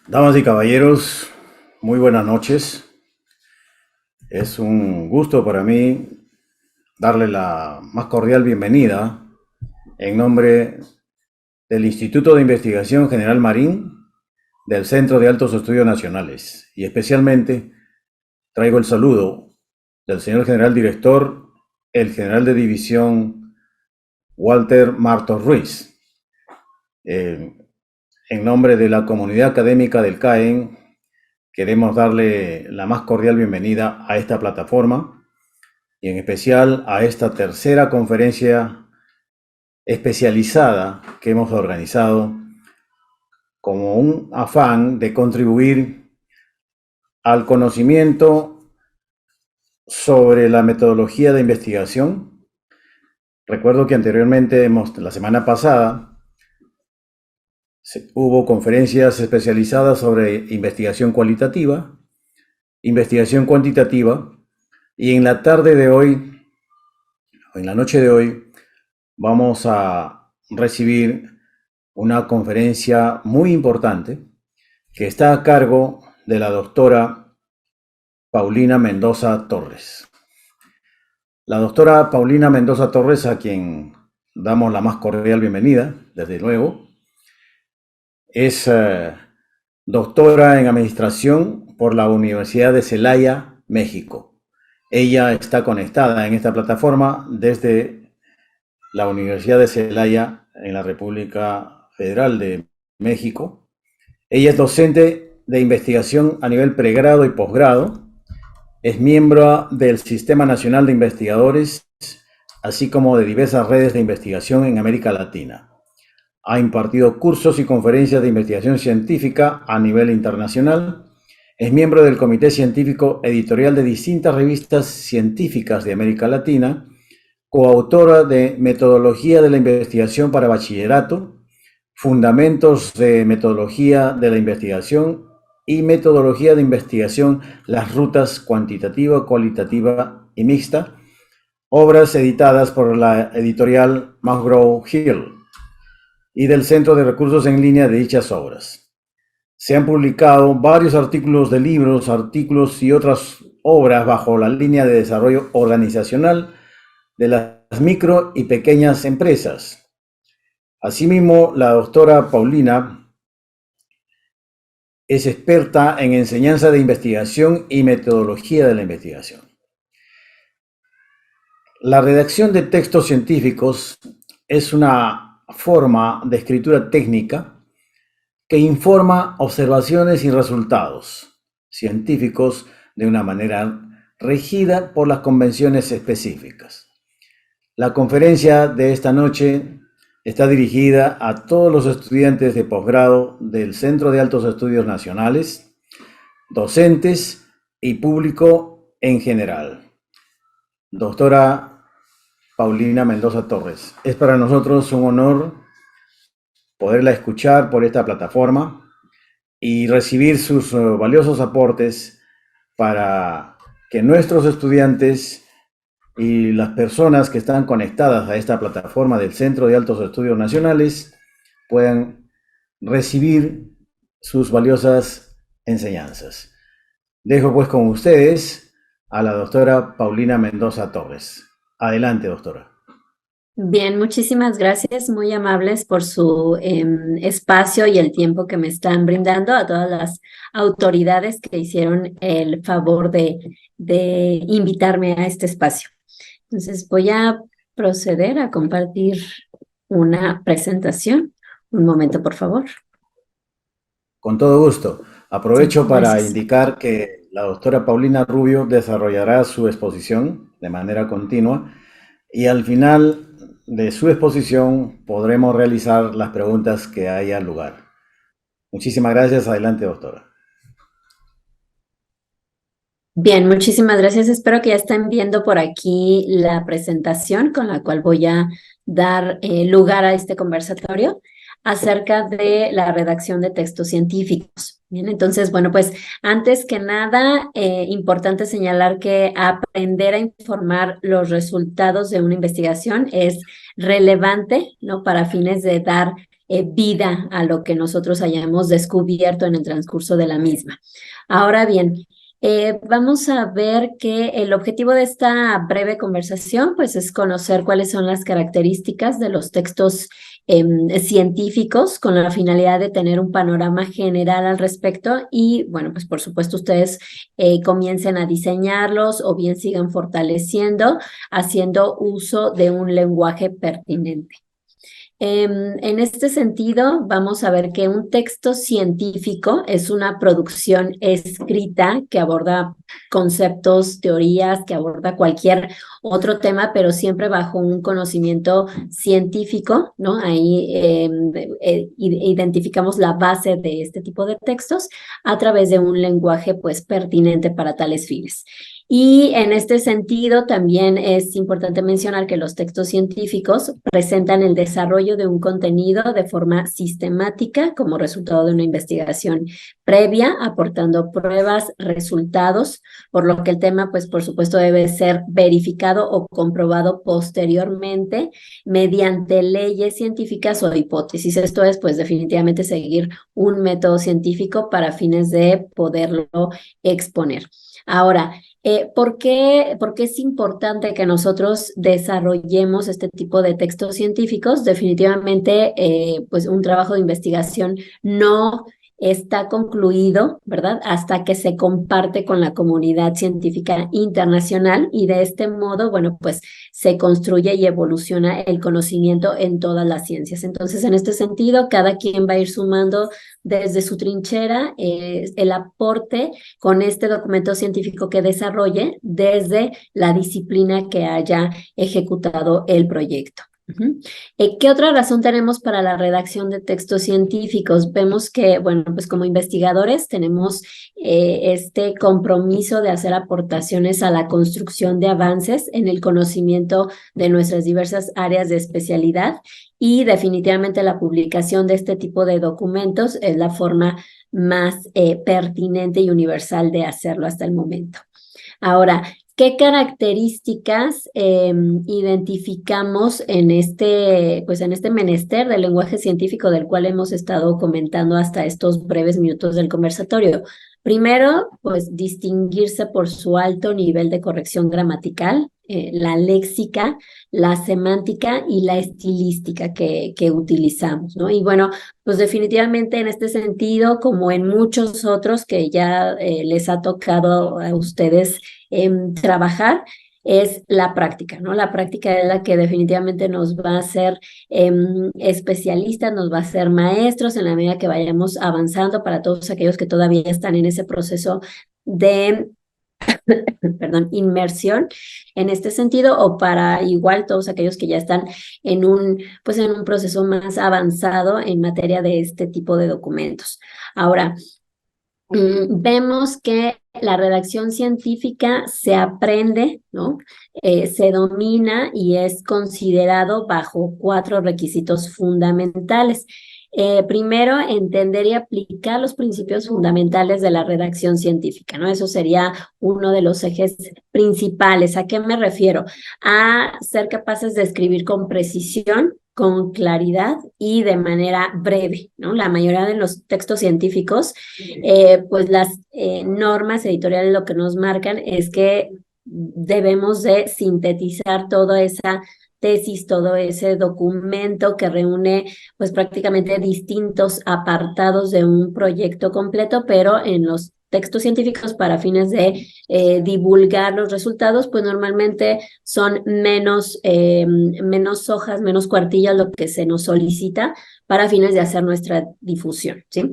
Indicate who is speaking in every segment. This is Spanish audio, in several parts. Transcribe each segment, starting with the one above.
Speaker 1: Damas y caballeros, muy buenas noches. Es un gusto para mí darle la más cordial bienvenida en nombre del Instituto de Investigación General Marín del Centro de Altos Estudios Nacionales, y especialmente traigo el saludo del señor general director, el general de división Walter Martos Ruiz. Eh, en nombre de la comunidad académica del CAEN, queremos darle la más cordial bienvenida a esta plataforma y en especial a esta tercera conferencia especializada que hemos organizado como un afán de contribuir al conocimiento sobre la metodología de investigación. Recuerdo que anteriormente, la semana pasada, hubo conferencias especializadas sobre investigación cualitativa, investigación cuantitativa, y en la tarde de hoy, o en la noche de hoy, vamos a recibir una conferencia muy importante que está a cargo de la doctora Paulina Mendoza Torres. La doctora Paulina Mendoza Torres, a quien damos la más cordial bienvenida, desde luego, es doctora en administración por la Universidad de Celaya, México. Ella está conectada en esta plataforma desde la Universidad de Celaya en la República Federal de México. Ella es docente de investigación a nivel pregrado y posgrado, es miembro del Sistema Nacional de Investigadores, así como de diversas redes de investigación en América Latina. Ha impartido cursos y conferencias de investigación científica a nivel internacional. Es miembro del Comité Científico Editorial de distintas revistas científicas de América Latina, coautora de Metodología de la Investigación para Bachillerato, Fundamentos de Metodología de la Investigación y Metodología de Investigación, las rutas cuantitativa, cualitativa y mixta, obras editadas por la editorial McGraw-Hill y del Centro de Recursos en Línea de dichas obras. Se han publicado varios artículos de libros, artículos y otras obras bajo la línea de desarrollo organizacional de las micro y pequeñas empresas. Asimismo, la doctora Paulina es experta en enseñanza de investigación y metodología de la investigación. La redacción de textos científicos es una forma de escritura técnica que informa observaciones y resultados científicos de una manera regida por las convenciones específicas. La conferencia de esta noche está dirigida a todos los estudiantes de posgrado del Centro de Altos Estudios Nacionales, docentes y público en general. Doctora Paulina Mendoza Torres, es para nosotros un honor poderla escuchar por esta plataforma y recibir sus valiosos aportes para que nuestros estudiantes y las personas que están conectadas a esta plataforma del Centro de Altos Estudios Nacionales puedan recibir sus valiosas enseñanzas. Dejo pues con ustedes a la doctora Paulina Mendoza Torres. Adelante, doctora.
Speaker 2: Bien, muchísimas gracias, muy amables por su espacio y el tiempo que me están brindando a todas las autoridades que hicieron el favor de invitarme a este espacio. Entonces voy a proceder a compartir una presentación. Un momento, por favor.
Speaker 1: Con todo gusto.
Speaker 2: Sí,
Speaker 1: Aprovecho para
Speaker 2: gracias.
Speaker 1: indicar que la doctora Paulina Rubio desarrollará su exposición de manera continua y al final de su exposición podremos realizar las preguntas que haya lugar. Muchísimas gracias. Adelante, doctora.
Speaker 2: Bien, muchísimas gracias. Espero que ya estén viendo por aquí la presentación con la cual voy a dar lugar a este conversatorio acerca de la redacción de textos científicos. Bien, entonces, bueno, pues antes que nada, importante señalar que aprender a informar los resultados de una investigación es relevante, ¿no? Para fines de dar vida a lo que nosotros hayamos descubierto en el transcurso de la misma. Ahora bien, vamos a ver que el objetivo de esta breve conversación pues es conocer cuáles son las características de los textos científicos con la finalidad de tener un panorama general al respecto y bueno, pues por supuesto ustedes comiencen a diseñarlos o bien sigan fortaleciendo haciendo uso de un lenguaje pertinente. En este sentido, vamos a ver que un texto científico es una producción escrita que aborda conceptos, teorías, que aborda cualquier otro tema, pero siempre bajo un conocimiento científico, ¿no? Ahí identificamos la base de este tipo de textos a través de un lenguaje, pues, pertinente para tales fines. Y en este sentido, también es importante mencionar que los textos científicos presentan el desarrollo de un contenido de forma sistemática como resultado de una investigación previa, aportando pruebas, resultados, por lo que el tema, pues, por supuesto, debe ser verificado o comprobado posteriormente mediante leyes científicas o hipótesis. Esto es, pues, definitivamente seguir un método científico para fines de poderlo exponer. Ahora, ¿por qué es importante que nosotros desarrollemos este tipo de textos científicos? Definitivamente, pues un trabajo de investigación no está concluido, ¿verdad? Hasta que se comparte con la comunidad científica internacional y de este modo, bueno, pues se construye y evoluciona el conocimiento en todas las ciencias. Entonces, en este sentido, cada quien va a ir sumando desde su trinchera el aporte con este documento científico que desarrolle desde la disciplina que haya ejecutado el proyecto. ¿Qué otra razón tenemos para la redacción de textos científicos? Vemos que, bueno, pues como investigadores tenemos este compromiso de hacer aportaciones a la construcción de avances en el conocimiento de nuestras diversas áreas de especialidad y definitivamente la publicación de este tipo de documentos es la forma más pertinente y universal de hacerlo hasta el momento. Ahora, ¿qué características identificamos en pues en este menester del lenguaje científico del cual hemos estado comentando hasta estos breves minutos del conversatorio? Primero, pues distinguirse por su alto nivel de corrección gramatical, la léxica, la semántica y la estilística que utilizamos, ¿no? Y bueno, pues definitivamente en este sentido, como en muchos otros que ya les ha tocado a ustedes trabajar, es la práctica, ¿no? La práctica es la que definitivamente nos va a hacer especialistas, nos va a hacer maestros en la medida que vayamos avanzando para todos aquellos que todavía están en ese proceso de perdón, inmersión en este sentido o para igual todos aquellos que ya están pues en un proceso más avanzado en materia de este tipo de documentos. Ahora, vemos que la redacción científica se aprende, ¿no? Se domina y es considerado bajo 4 requisitos fundamentales. Primero, entender y aplicar los principios fundamentales de la redacción científica, ¿no? Eso sería uno de los ejes principales. ¿A qué me refiero? A ser capaces de escribir con precisión, con claridad y de manera breve, ¿no? La mayoría de los textos científicos, pues las normas editoriales lo que nos marcan es que debemos de sintetizar toda esa tesis, todo ese documento que reúne pues prácticamente distintos apartados de un proyecto completo, pero en los textos científicos para fines de divulgar los resultados, pues normalmente son menos hojas, menos cuartillas lo que se nos solicita para fines de hacer nuestra difusión, ¿sí?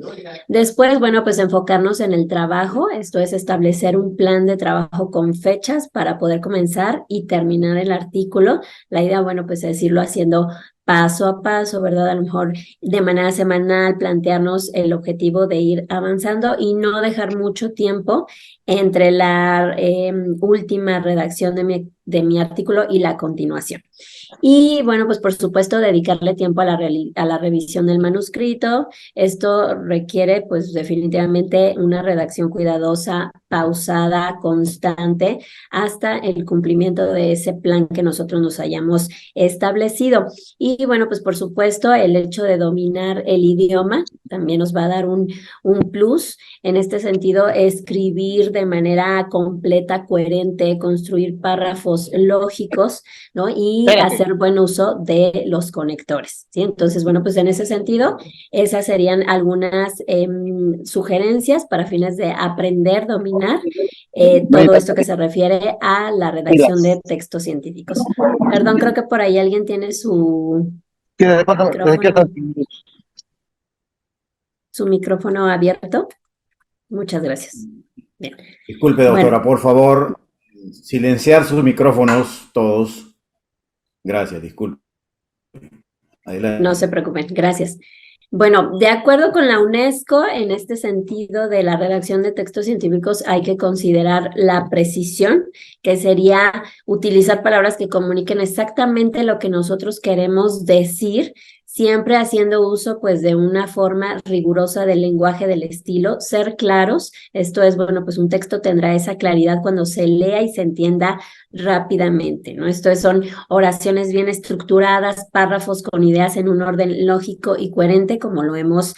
Speaker 2: Después, bueno, pues enfocarnos en el trabajo, esto es establecer un plan de trabajo con fechas para poder comenzar y terminar el artículo. La idea, bueno, pues es irlo haciendo paso a paso, ¿verdad? A lo mejor de manera semanal, plantearnos el objetivo de ir avanzando y no dejar mucho tiempo entre la última redacción de mi artículo y la continuación. Y bueno, pues por supuesto dedicarle tiempo a la revisión del manuscrito. Esto requiere pues definitivamente una redacción cuidadosa, pausada, constante, hasta el cumplimiento de ese plan que nosotros nos hayamos establecido. Y bueno, pues por supuesto el hecho de dominar el idioma también nos va a dar un plus. En este sentido, escribir de manera completa, coherente, construir párrafos lógicos, ¿no? Y
Speaker 3: Espérate.
Speaker 2: hacer buen uso de los conectores, ¿sí? Entonces, bueno, pues en ese sentido, esas serían algunas sugerencias para fines de aprender, dominar todo esto que se refiere a la redacción de textos científicos. Perdón, creo que por ahí alguien tiene su micrófono abierto. Muchas gracias. Bien.
Speaker 1: Disculpe, doctora,
Speaker 2: Bueno,
Speaker 1: por favor, silenciar sus micrófonos todos. Gracias, disculpe. Adelante.
Speaker 2: no se preocupen, gracias. Bueno, de acuerdo con la UNESCO, en este sentido de la redacción de textos científicos hay que considerar la precisión, que sería utilizar palabras que comuniquen exactamente lo que nosotros queremos decir, siempre haciendo uso pues de una forma rigurosa del lenguaje, del estilo, ser claros. Esto es, bueno, pues un texto tendrá esa claridad cuando se lea y se entienda rápidamente, ¿no? Esto son oraciones bien estructuradas, párrafos con ideas en un orden lógico y coherente, como lo hemos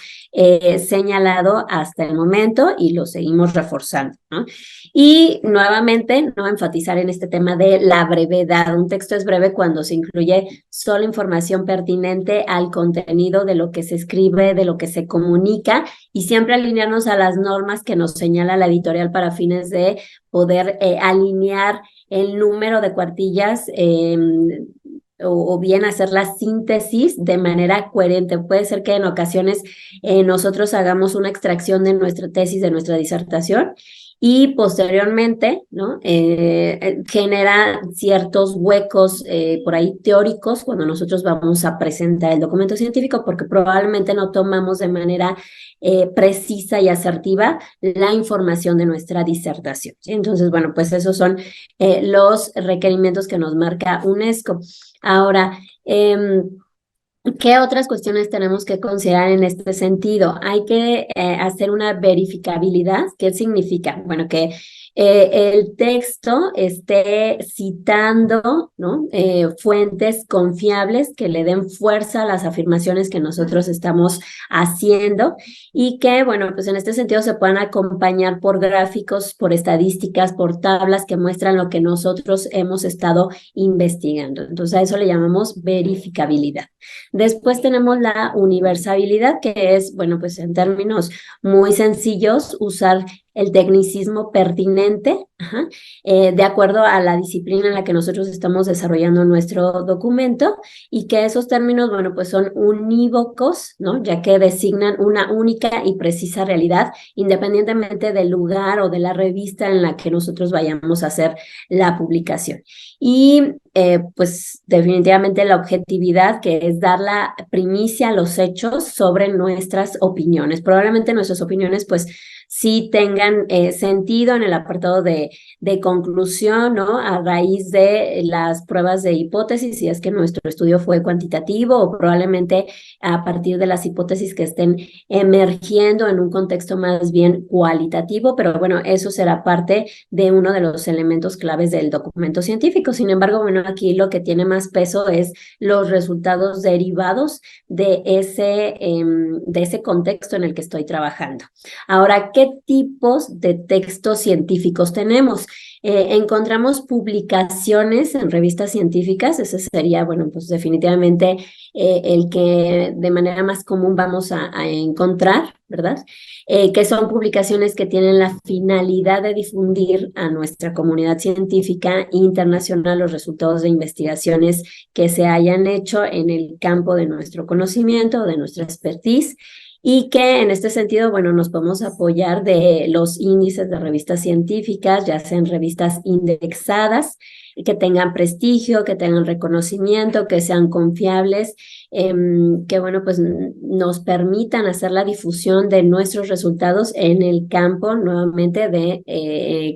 Speaker 2: señalado hasta el momento y lo seguimos reforzando, ¿no? Y nuevamente, no enfatizar en este tema de la brevedad. Un texto es breve cuando se incluye solo información pertinente al contenido de lo que se escribe, de lo que se comunica, y siempre alinearnos a las normas que nos señala la editorial para fines de poder alinear el número de cuartillas o bien hacer la síntesis de manera coherente. Puede ser que en ocasiones nosotros hagamos una extracción de nuestra tesis, de nuestra disertación, y posteriormente, ¿no? Genera ciertos huecos por ahí teóricos cuando nosotros vamos a presentar el documento científico, porque probablemente no tomamos de manera precisa y asertiva la información de nuestra disertación, ¿sí? Entonces, bueno, pues esos son los requerimientos que nos marca UNESCO. Ahora, ¿qué otras cuestiones tenemos que considerar en este sentido? Hay que hacer una verificabilidad. ¿Qué significa? Bueno, que el texto esté citando, ¿no? Fuentes confiables que le den fuerza a las afirmaciones que nosotros estamos haciendo y que, bueno, pues en este sentido se puedan acompañar por gráficos, por estadísticas, por tablas que muestran lo que nosotros hemos estado investigando. Entonces a eso le llamamos verificabilidad. Después tenemos la universabilidad, que es, bueno, pues en términos muy sencillos, usar el tecnicismo pertinente, de acuerdo a la disciplina en la que nosotros estamos desarrollando nuestro documento, y que esos términos, bueno, pues son unívocos, ¿no? Ya que designan una única y precisa realidad, independientemente del lugar o de la revista en la que nosotros vayamos a hacer la publicación. Y pues definitivamente la objetividad, que es dar la primicia a los hechos sobre nuestras opiniones. Probablemente nuestras opiniones pues sí tengan sentido en el apartado de conclusión, ¿no? A raíz de las pruebas de hipótesis, si es que nuestro estudio fue cuantitativo, o probablemente a partir de las hipótesis que estén emergiendo en un contexto más bien cualitativo, pero bueno, eso será parte de uno de los elementos claves del documento científico. Sin embargo, bueno, aquí lo que tiene más peso es los resultados derivados de ese contexto en el que estoy trabajando. Ahora, ¿qué tipos de textos científicos tenemos? Encontramos publicaciones en revistas científicas. Ese sería, bueno, pues definitivamente el que de manera más común vamos a encontrar, ¿verdad? Que son publicaciones que tienen la finalidad de difundir a nuestra comunidad científica internacional los resultados de investigaciones que se hayan hecho en el campo de nuestro conocimiento, de nuestra expertise, y que en este sentido, bueno, nos podemos apoyar de los índices de revistas científicas, ya sean revistas indexadas, que tengan prestigio, que tengan reconocimiento, que sean confiables, que bueno, pues nos permitan hacer la difusión de nuestros resultados en el campo nuevamente de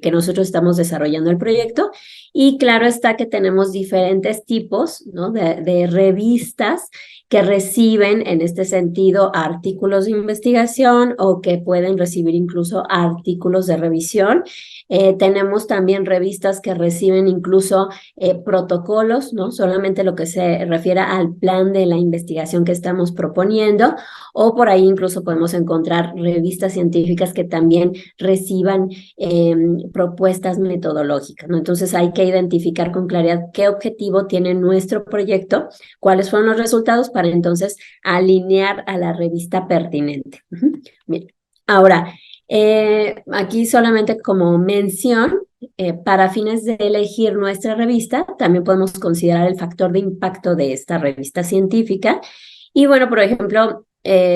Speaker 2: que nosotros estamos desarrollando el proyecto. Y claro está que tenemos diferentes tipos, ¿no?, de revistas que reciben en este sentido artículos de investigación o que pueden recibir incluso artículos de revisión. Tenemos también revistas que reciben incluso protocolos, ¿no?, solamente lo que se refiere al plan de la investigación que estamos proponiendo, o por ahí incluso podemos encontrar revistas científicas que también reciban propuestas metodológicas, ¿no? Entonces hay que identificar con claridad qué objetivo tiene nuestro proyecto, cuáles fueron los resultados para entonces alinear a la revista pertinente. Bien. Ahora, aquí solamente como mención, para fines de elegir nuestra revista, también podemos considerar el factor de impacto de esta revista científica. Y bueno, por ejemplo,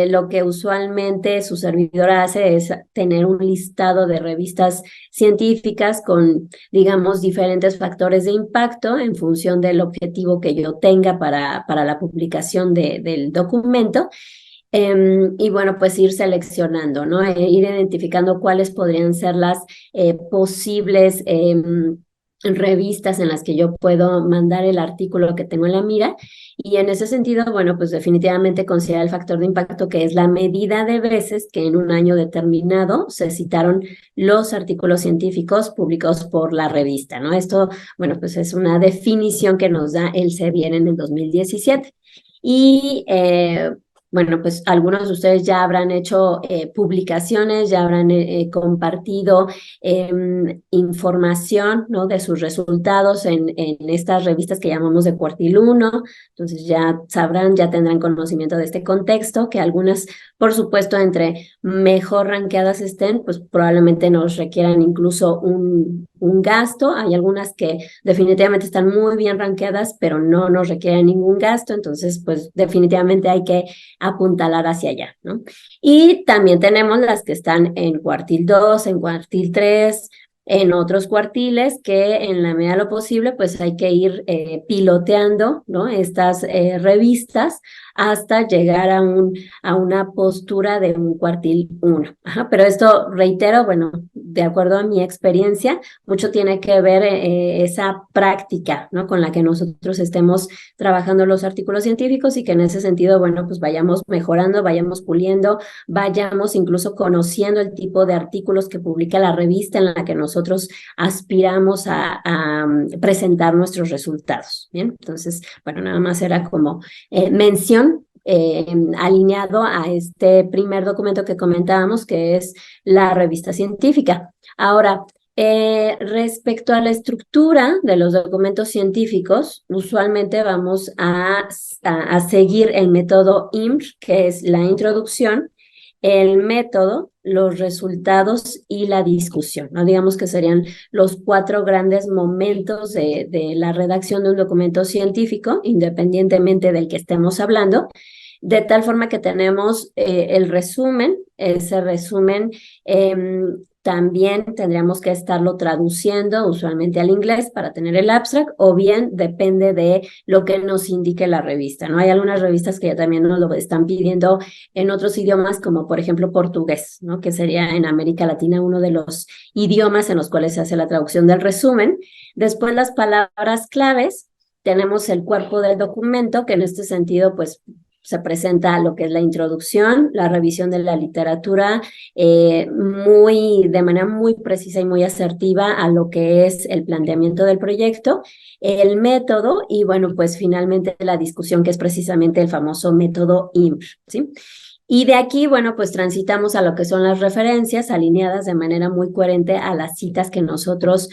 Speaker 2: lo que usualmente su servidora hace es tener un listado de revistas científicas con, digamos, diferentes factores de impacto en función del objetivo que yo tenga para la publicación del documento. Y bueno, pues ir seleccionando, ¿no? Ir identificando cuáles podrían ser las posibles revistas en las que yo puedo mandar el artículo que tengo en la mira. Y en ese sentido, bueno, pues definitivamente considerar el factor de impacto, que es la medida de veces que en un año determinado se citaron los artículos científicos publicados por la revista, ¿no? Esto, bueno, pues es una definición que nos da el CEBIER en el 2017. Y bueno, pues algunos de ustedes ya habrán hecho publicaciones, ya habrán compartido información, ¿no?, de sus resultados en estas revistas que llamamos de cuartil 1. Entonces ya sabrán, ya tendrán conocimiento de este contexto, que algunas, por supuesto, entre mejor rankeadas estén, pues probablemente nos requieran incluso un gasto. Hay algunas que definitivamente están muy bien rankeadas, pero no nos requieren ningún gasto. Entonces, pues definitivamente hay que apuntalar hacia allá, ¿no? Y también tenemos las que están en cuartil 2, en cuartil 3, en otros cuartiles, que en la medida de lo posible, pues hay que ir piloteando, ¿no?, estas revistas hasta llegar a una postura de un cuartil 1. Pero esto, reitero, bueno, de acuerdo a mi experiencia, mucho tiene que ver esa práctica, ¿no?, con la que nosotros estemos trabajando los artículos científicos, y que en ese sentido, bueno, pues vayamos mejorando, vayamos puliendo, vayamos incluso conociendo el tipo de artículos que publica la revista en la que nosotros aspiramos a presentar nuestros resultados. Bien, entonces, bueno, nada más era como mención alineado a este primer documento que comentábamos, que es la revista científica. Ahora, respecto a la estructura de los documentos científicos, usualmente vamos a seguir el método IMR, que es la introducción, el método, los resultados y la discusión, ¿no? Digamos que serían los 4 grandes momentos de la redacción de un documento científico, independientemente del que estemos hablando, de tal forma que tenemos el resumen. Ese resumen también tendríamos que estarlo traduciendo usualmente al inglés para tener el abstract, o bien depende de lo que nos indique la revista, ¿no? Hay algunas revistas que ya también nos lo están pidiendo en otros idiomas, como por ejemplo portugués, ¿no?, que sería en América Latina uno de los idiomas en los cuales se hace la traducción del resumen. Después, las palabras claves. Tenemos el cuerpo del documento, que en este sentido, pues, se presenta lo que es la introducción, la revisión de la literatura, de manera muy precisa y muy asertiva a lo que es el planteamiento del proyecto, el método y, bueno, pues finalmente la discusión, que es precisamente el famoso método IMR, ¿sí? Y de aquí, bueno, pues transitamos a lo que son las referencias alineadas de manera muy coherente a las citas que nosotros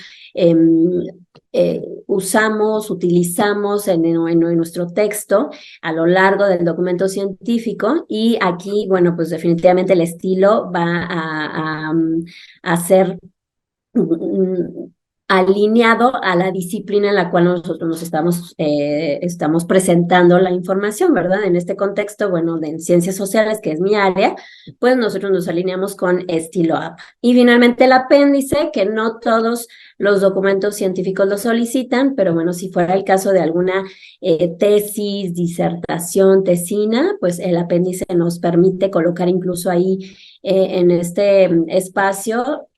Speaker 2: utilizamos en nuestro texto a lo largo del documento científico. Y aquí, bueno, pues definitivamente el estilo va a ser alineado a la disciplina en la cual nosotros nos estamos presentando la información, ¿verdad? En este contexto, bueno, de ciencias sociales, que es mi área, pues nosotros nos alineamos con estilo APA. Y finalmente el apéndice, que no todos los documentos científicos lo solicitan, pero bueno, si fuera el caso de alguna tesis, disertación, tesina, pues el apéndice nos permite colocar incluso ahí en este espacio,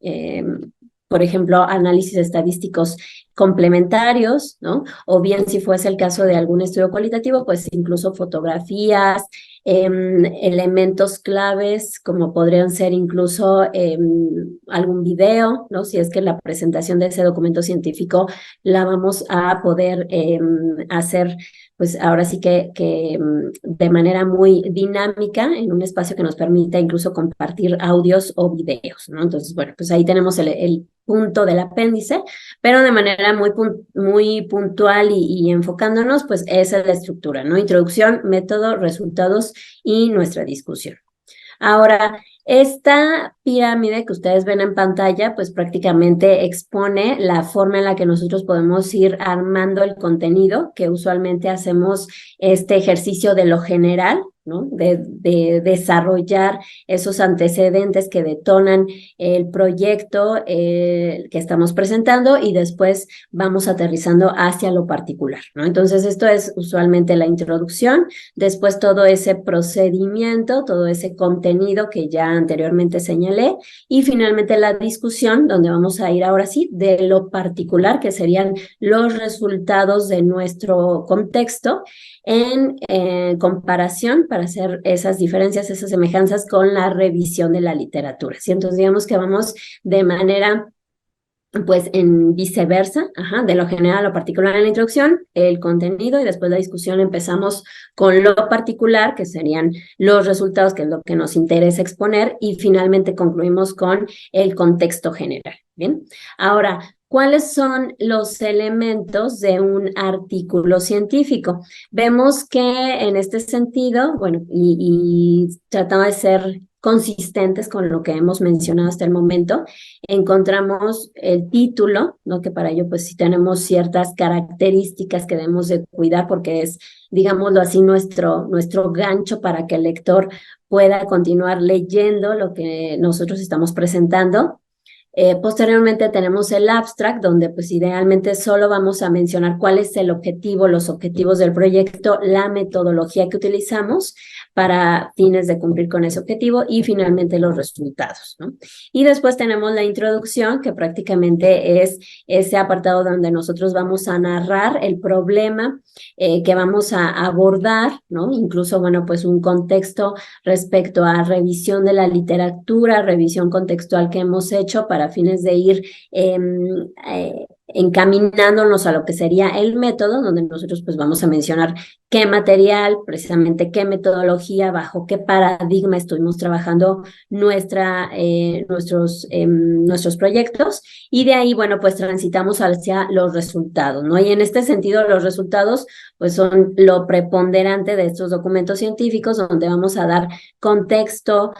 Speaker 2: por ejemplo, análisis estadísticos complementarios, ¿no? O bien si fuese el caso de algún estudio cualitativo, pues incluso fotografías, elementos claves, como podrían ser incluso algún video, ¿no? Si es que la presentación de ese documento científico la vamos a poder hacer, pues ahora sí que de manera muy dinámica en un espacio que nos permita incluso compartir audios o videos, ¿no? Entonces, bueno, pues ahí tenemos el punto del apéndice, pero de manera muy puntual y enfocándonos, pues esa es la estructura, ¿no? Introducción, método, resultados y nuestra discusión. Ahora, esta pirámide que ustedes ven en pantalla, pues prácticamente expone la forma en la que nosotros podemos ir armando el contenido, que usualmente hacemos este ejercicio de lo general, ¿no? De desarrollar esos antecedentes que detonan el proyecto que estamos presentando y después vamos aterrizando hacia lo particular, ¿no? Entonces, esto es usualmente la introducción, después todo ese procedimiento, todo ese contenido que ya anteriormente señalé, y finalmente la discusión, donde vamos a ir ahora sí de lo particular, que serían los resultados de nuestro contexto en comparación para hacer esas diferencias, esas semejanzas con la revisión de la literatura. ¿Sí? Entonces, digamos que vamos de manera pues en viceversa, de lo general a lo particular en la introducción, el contenido y después la discusión empezamos con lo particular, que serían los resultados, que es lo que nos interesa exponer, y finalmente concluimos con el contexto general. Bien, ahora, ¿cuáles son los elementos de un artículo científico? Vemos que en este sentido, bueno, y tratamos de ser consistentes con lo que hemos mencionado hasta el momento, encontramos el título, ¿no? Que para ello pues sí tenemos ciertas características que debemos de cuidar porque es, digámoslo así, nuestro gancho para que el lector pueda continuar leyendo lo que nosotros estamos presentando. Posteriormente tenemos el abstract, donde pues idealmente solo vamos a mencionar cuál es el objetivo, los objetivos del proyecto, la metodología que utilizamos para fines de cumplir con ese objetivo y finalmente los resultados, ¿no? Y después tenemos la introducción, que prácticamente es ese apartado donde nosotros vamos a narrar el problema que vamos a abordar, ¿no? Incluso, bueno, pues un contexto respecto a revisión de la literatura, revisión contextual que hemos hecho para fines de ir encaminándonos a lo que sería el método, donde nosotros pues vamos a mencionar qué material, precisamente qué metodología, bajo qué paradigma estuvimos trabajando nuestros proyectos, y de ahí, bueno, pues transitamos hacia los resultados, ¿no? Y en este sentido, los resultados pues son lo preponderante de estos documentos científicos, donde vamos a dar contexto,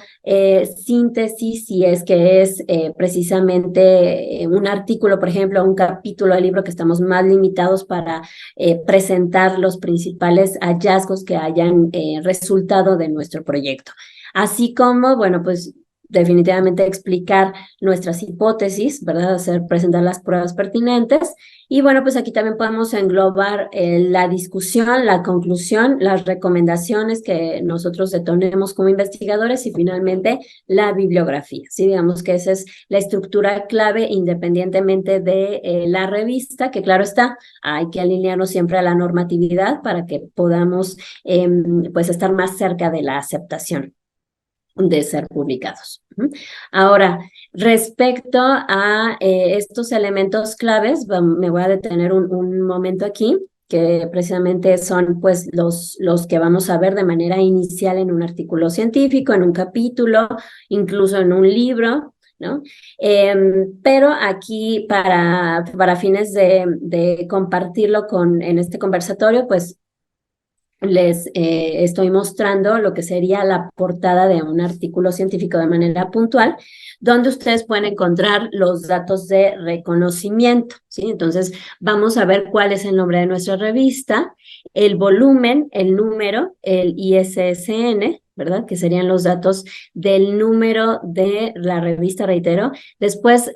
Speaker 2: síntesis, si es que es precisamente un artículo, por ejemplo, un capítulo del libro, que estamos más limitados para presentar los principales hallazgos que hayan resultado de nuestro proyecto. Así como, bueno, pues definitivamente explicar nuestras hipótesis, ¿verdad? Presentar las pruebas pertinentes. Y bueno, pues aquí también podemos englobar la discusión, la conclusión, las recomendaciones que nosotros detonemos como investigadores y finalmente la bibliografía. Sí, digamos que esa es la estructura clave independientemente de la revista, que claro está, hay que alinearnos siempre a la normatividad para que podamos pues estar más cerca de la aceptación de ser publicados. Ahora, respecto a estos elementos claves, me voy a detener un momento aquí, que precisamente son pues los que vamos a ver de manera inicial en un artículo científico, en un capítulo, incluso en un libro, ¿no? Pero aquí para fines de compartirlo en este conversatorio, pues les estoy mostrando lo que sería la portada de un artículo científico de manera puntual, donde ustedes pueden encontrar los datos de reconocimiento, ¿sí? Entonces, vamos a ver cuál es el nombre de nuestra revista, el volumen, el número, el ISSN, ¿verdad? Que serían los datos del número de la revista, reitero. Después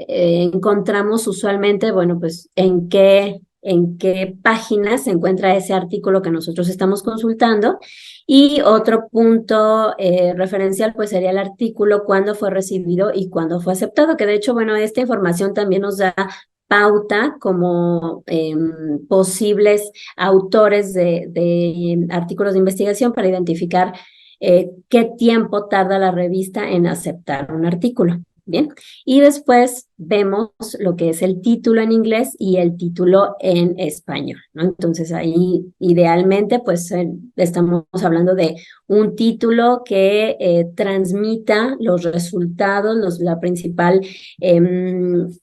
Speaker 2: encontramos usualmente, bueno, pues en qué página se encuentra ese artículo que nosotros estamos consultando. Y otro punto referencial pues sería el artículo, cuándo fue recibido y cuándo fue aceptado, que de hecho, bueno, esta información también nos da pauta como posibles autores de artículos de investigación para identificar qué tiempo tarda la revista en aceptar un artículo. Bien, y después vemos lo que es el título en inglés y el título en español, ¿no? Entonces ahí idealmente pues estamos hablando de un título que transmita los resultados, la principal,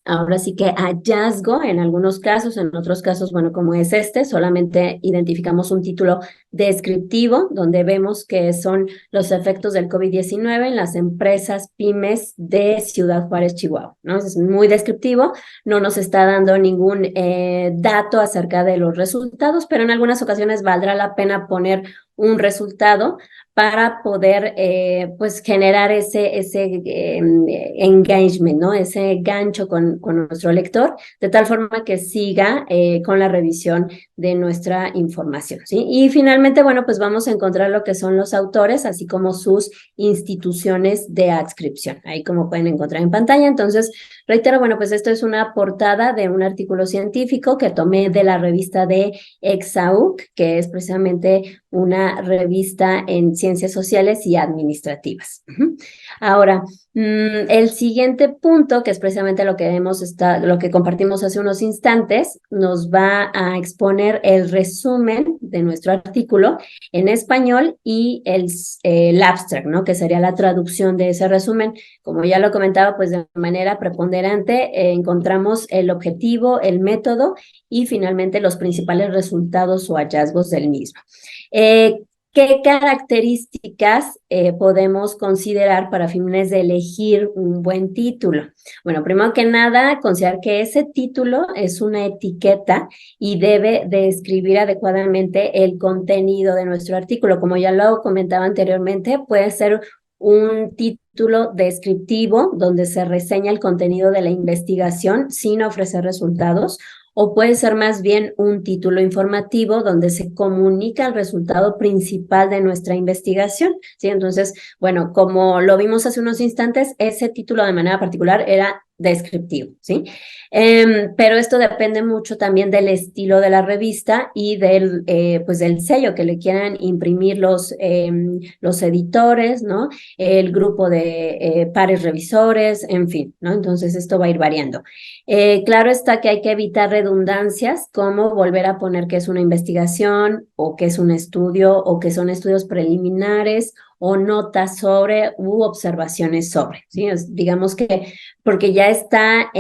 Speaker 2: ahora sí que hallazgo en algunos casos, en otros casos, bueno, como es este, solamente identificamos un título descriptivo donde vemos que son los efectos del COVID-19 en las empresas pymes de Ciudad Juárez, Chihuahua, ¿no? Es muy descriptivo, no nos está dando ningún dato acerca de los resultados, pero en algunas ocasiones valdrá la pena poner un resultado para poder pues generar ese engagement, ¿no? Ese gancho con nuestro lector, de tal forma que siga con la revisión de nuestra información, ¿sí? Y finalmente, bueno, pues vamos a encontrar lo que son los autores, así como sus instituciones de adscripción, ahí como pueden encontrar en pantalla. Entonces, reitero, bueno, pues esto es una portada de un artículo científico que tomé de la revista de EXAUC, que es precisamente una revista en ciencias sociales y administrativas. Ahora, el siguiente punto, que es precisamente lo que lo que compartimos hace unos instantes, nos va a exponer el resumen de nuestro artículo en español y el abstract, ¿no? Que sería la traducción de ese resumen. Como ya lo comentaba, pues de manera preponderante encontramos el objetivo, el método y finalmente los principales resultados o hallazgos del mismo. ¿Qué características podemos considerar para fines de elegir un buen título? Bueno, primero que nada, considerar que ese título es una etiqueta y debe describir adecuadamente el contenido de nuestro artículo. Como ya lo comentaba anteriormente, puede ser un título descriptivo donde se reseña el contenido de la investigación sin ofrecer resultados, o puede ser más bien un título informativo donde se comunica el resultado principal de nuestra investigación, ¿sí? Entonces, bueno, como lo vimos hace unos instantes, ese título de manera particular era descriptivo, ¿sí? Pero esto depende mucho también del estilo de la revista y pues del sello que le quieran imprimir los editores, ¿no? El grupo de pares revisores, en fin, ¿no? Entonces esto va a ir variando. Claro está que hay que evitar redundancias, como volver a poner que es una investigación o que es un estudio o que son estudios preliminares o notas sobre u observaciones sobre, ¿sí? Digamos que porque ya está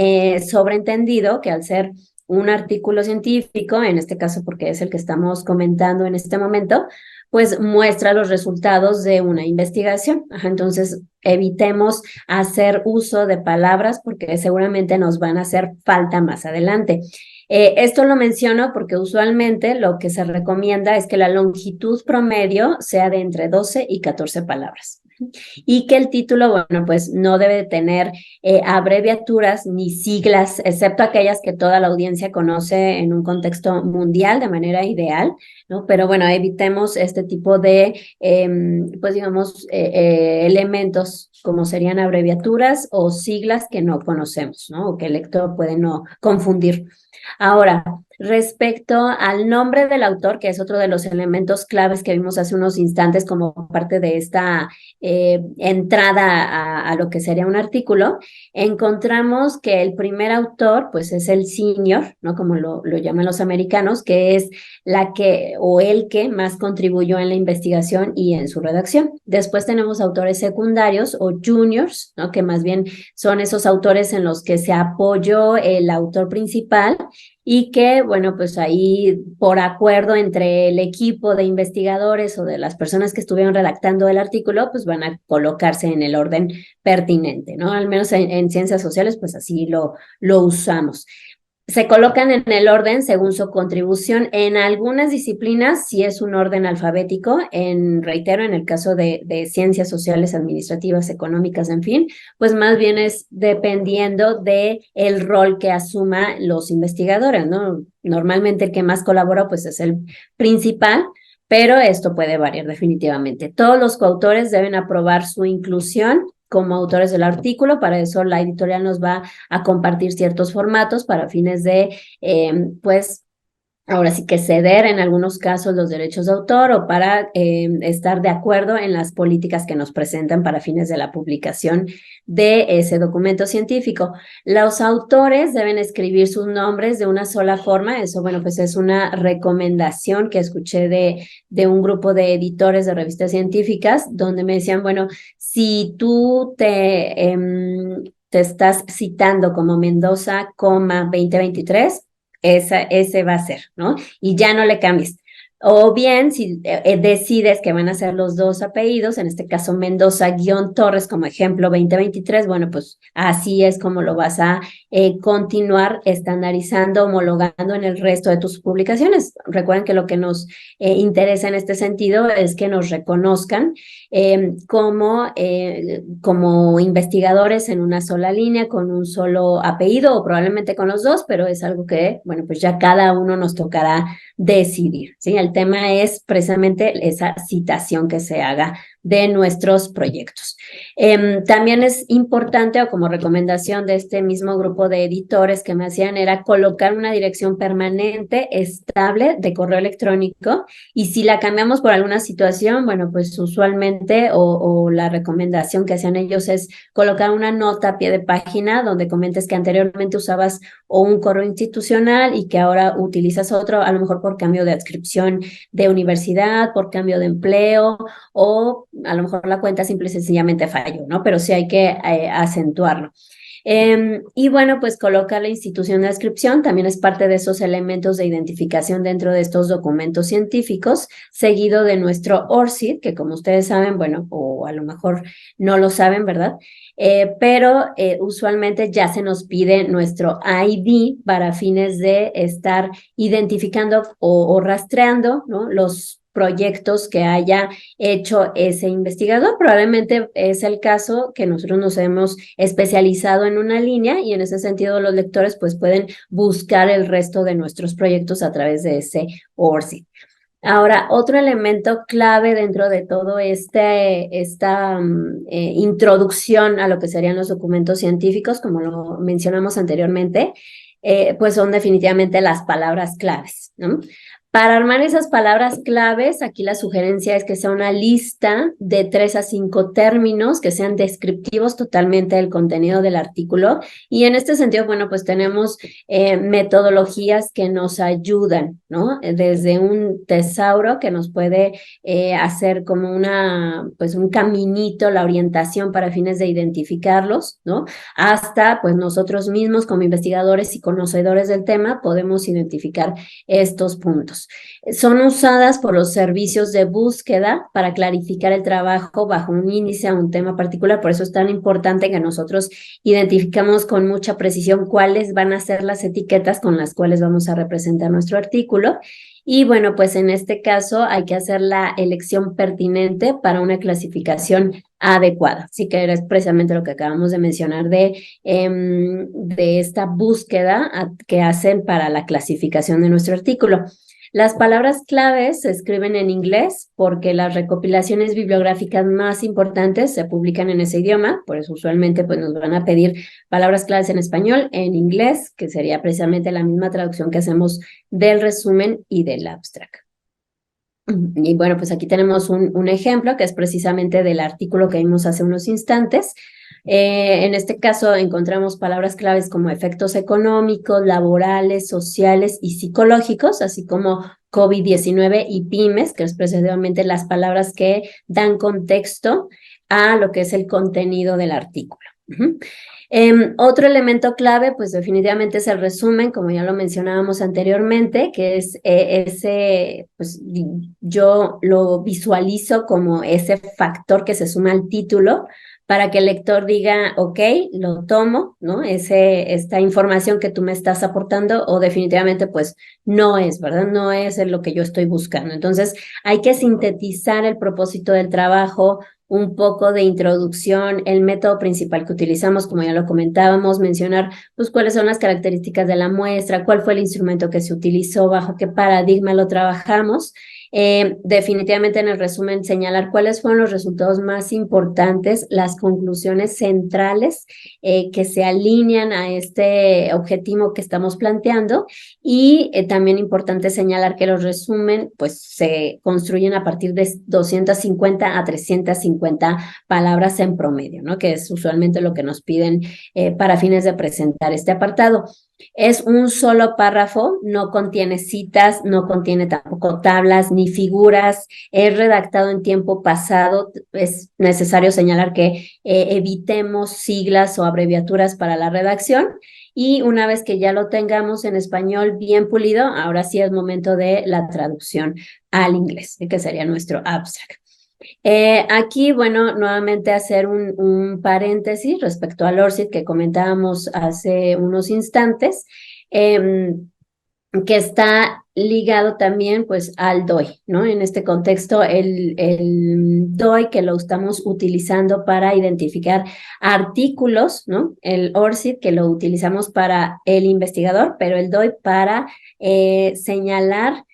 Speaker 2: sobreentendido que al ser un artículo científico, en este caso porque es el que estamos comentando en este momento, pues muestra los resultados de una investigación. Entonces, evitemos hacer uso de palabras porque seguramente nos van a hacer falta más adelante. Esto lo menciono porque usualmente lo que se recomienda es que la longitud promedio sea de entre 12 y 14 palabras. Y que el título, bueno, pues no debe tener abreviaturas ni siglas, excepto aquellas que toda la audiencia conoce en un contexto mundial de manera ideal, ¿no? Pero bueno, evitemos este tipo de, pues digamos, elementos como serían abreviaturas o siglas que no conocemos, ¿no? O que el lector puede no confundir. Ahora, respecto al nombre del autor, que es otro de los elementos claves que vimos hace unos instantes como parte de esta entrada a lo que sería un artículo, encontramos que el primer autor, pues es el senior, ¿no? Como lo llaman los americanos, que es la que o el que más contribuyó en la investigación y en su redacción. Después tenemos autores secundarios o juniors, ¿no? Que más bien son esos autores en los que se apoyó el autor principal. y que, bueno, pues ahí por acuerdo entre el equipo de investigadores o de las personas que estuvieron redactando el artículo, pues van a colocarse en el orden pertinente, ¿no? Al menos en ciencias sociales, pues así lo usamos. Se colocan en el orden según su contribución. En algunas disciplinas sí es un orden alfabético, reitero, en el caso de ciencias sociales, administrativas, económicas, en fin, pues más bien es dependiendo de el rol que asuma los investigadores, ¿no? Normalmente el que más colabora pues es el principal, pero esto puede variar definitivamente. Todos los coautores deben aprobar su inclusión como autores del artículo. Para eso la editorial nos va a compartir ciertos formatos para fines de, pues, ahora sí que ceder en algunos casos los derechos de autor o para estar de acuerdo en las políticas que nos presentan para fines de la publicación de ese documento científico. Los autores deben escribir sus nombres de una sola forma. Eso, bueno, pues es una recomendación que escuché de un grupo de editores de revistas científicas, donde me decían, bueno, si tú te estás citando como Mendoza, 2023, ese va a ser, ¿no? Y ya no le cambies. O bien, si decides que van a ser los dos apellidos, en este caso Mendoza-Torres como ejemplo 2023, bueno, pues así es como lo vas a continuar estandarizando, homologando en el resto de tus publicaciones. Recuerden que lo que nos interesa en este sentido es que nos reconozcan como investigadores en una sola línea, con un solo apellido o probablemente con los dos, pero es algo que, bueno, pues ya cada uno nos tocará decidir, ¿sí? El tema es precisamente esa citación que se haga de nuestros proyectos. También es importante, o como recomendación de este mismo grupo de editores que me hacían, era colocar una dirección permanente, estable de correo electrónico, y si la cambiamos por alguna situación, bueno, pues usualmente o la recomendación que hacían ellos es colocar una nota a pie de página donde comentes que anteriormente usabas o un correo institucional y que ahora utilizas otro, a lo mejor por cambio de adscripción de universidad, por cambio de empleo, o a lo mejor la cuenta simple y sencillamente falló, ¿no? Pero sí hay que acentuarlo. Y bueno, pues colocar la institución de adscripción también es parte de esos elementos de identificación dentro de estos documentos científicos, seguido de nuestro ORCID, que como ustedes saben, bueno, o a lo mejor no lo saben, ¿verdad? Pero usualmente ya se nos pide nuestro ID para fines de estar identificando o rastreando, ¿no? Los proyectos que haya hecho ese investigador. Probablemente es el caso que nosotros nos hemos especializado en una línea y en ese sentido los lectores pues pueden buscar el resto de nuestros proyectos a través de ese ORCID. Ahora, otro elemento clave dentro de todo esta introducción a lo que serían los documentos científicos, como lo mencionamos anteriormente, pues son definitivamente las palabras claves, ¿no? Para armar esas palabras claves, aquí la sugerencia es que sea una lista de 3 a 5 términos que sean descriptivos totalmente del contenido del artículo. Y en este sentido, bueno, pues tenemos metodologías que nos ayudan, ¿no? Desde un tesauro que nos puede hacer como pues un caminito, la orientación para fines de identificarlos, ¿no? Hasta pues nosotros mismos como investigadores y conocedores del tema podemos identificar estos puntos. Son usadas por los servicios de búsqueda para clarificar el trabajo bajo un índice a un tema particular. Por eso es tan importante que nosotros identificamos con mucha precisión cuáles van a ser las etiquetas con las cuales vamos a representar nuestro artículo. Y bueno, pues en este caso hay que hacer la elección pertinente para una clasificación adecuada. Así que es precisamente lo que acabamos de mencionar de esta búsqueda que hacen para la clasificación de nuestro artículo. Las palabras claves se escriben en inglés porque las recopilaciones bibliográficas más importantes se publican en ese idioma, por eso usualmente pues, nos van a pedir palabras claves en español, en inglés, que sería precisamente la misma traducción que hacemos del resumen y del abstract. Y bueno, pues aquí tenemos un ejemplo que es precisamente del artículo que vimos hace unos instantes. En este caso encontramos palabras claves como efectos económicos, laborales, sociales y psicológicos, así como COVID-19 y pymes, que es precisamente las palabras que dan contexto a lo que es el contenido del artículo. Otro elemento clave, pues definitivamente es el resumen, como ya lo mencionábamos anteriormente, que es ese, pues yo lo visualizo como ese factor que se suma al título para que el lector diga, ok, lo tomo, ¿no? Esta información que tú me estás aportando o definitivamente pues no es, ¿verdad? No es lo que yo estoy buscando. Entonces hay que sintetizar el propósito del trabajo, un poco de introducción, el método principal que utilizamos, como ya lo comentábamos, mencionar pues cuáles son las características de la muestra, cuál fue el instrumento que se utilizó, bajo qué paradigma lo trabajamos. Definitivamente en el resumen señalar cuáles fueron los resultados más importantes, las conclusiones centrales que se alinean a este objetivo que estamos planteando y también importante señalar que los resumen pues se construyen a partir de 250 a 350 palabras en promedio, ¿no? Que es usualmente lo que nos piden para fines de presentar este apartado. Es un solo párrafo, no contiene citas, no contiene tampoco tablas ni figuras, es redactado en tiempo pasado. Es necesario señalar que evitemos siglas o abreviaturas para la redacción y una vez que ya lo tengamos en español bien pulido, ahora sí es momento de la traducción al inglés, que sería nuestro abstract. Aquí, bueno, nuevamente hacer un paréntesis respecto al ORCID que comentábamos hace unos instantes, que está ligado también pues al DOI, ¿no? En este contexto, el DOI que lo estamos utilizando para identificar artículos, ¿no? El ORCID que lo utilizamos para el investigador, pero el DOI para señalar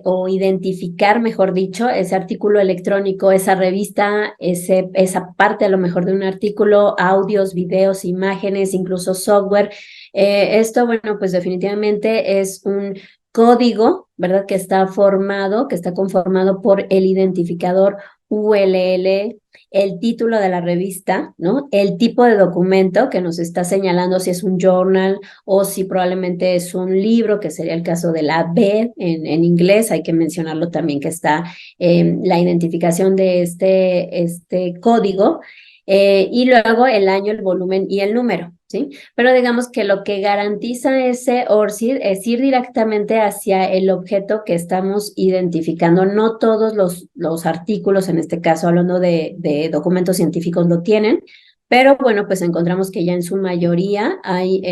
Speaker 2: o identificar, mejor dicho, ese artículo electrónico, esa revista, esa parte a lo mejor de un artículo, audios, videos, imágenes, incluso software. Esto, bueno, pues definitivamente es un código, ¿verdad? Que está conformado por el identificador ULL, el título de la revista, ¿no? El tipo de documento que nos está señalando si es un journal o si probablemente es un libro, que sería el caso de la B en inglés. Hay que mencionarlo también que está la identificación de este código. Y luego el año, el volumen y el número, ¿sí? Pero digamos que lo que garantiza ese ORCID es ir directamente hacia el objeto que estamos identificando. No todos los artículos, en este caso hablando de documentos científicos, lo tienen, pero bueno, pues encontramos que ya en su mayoría hay,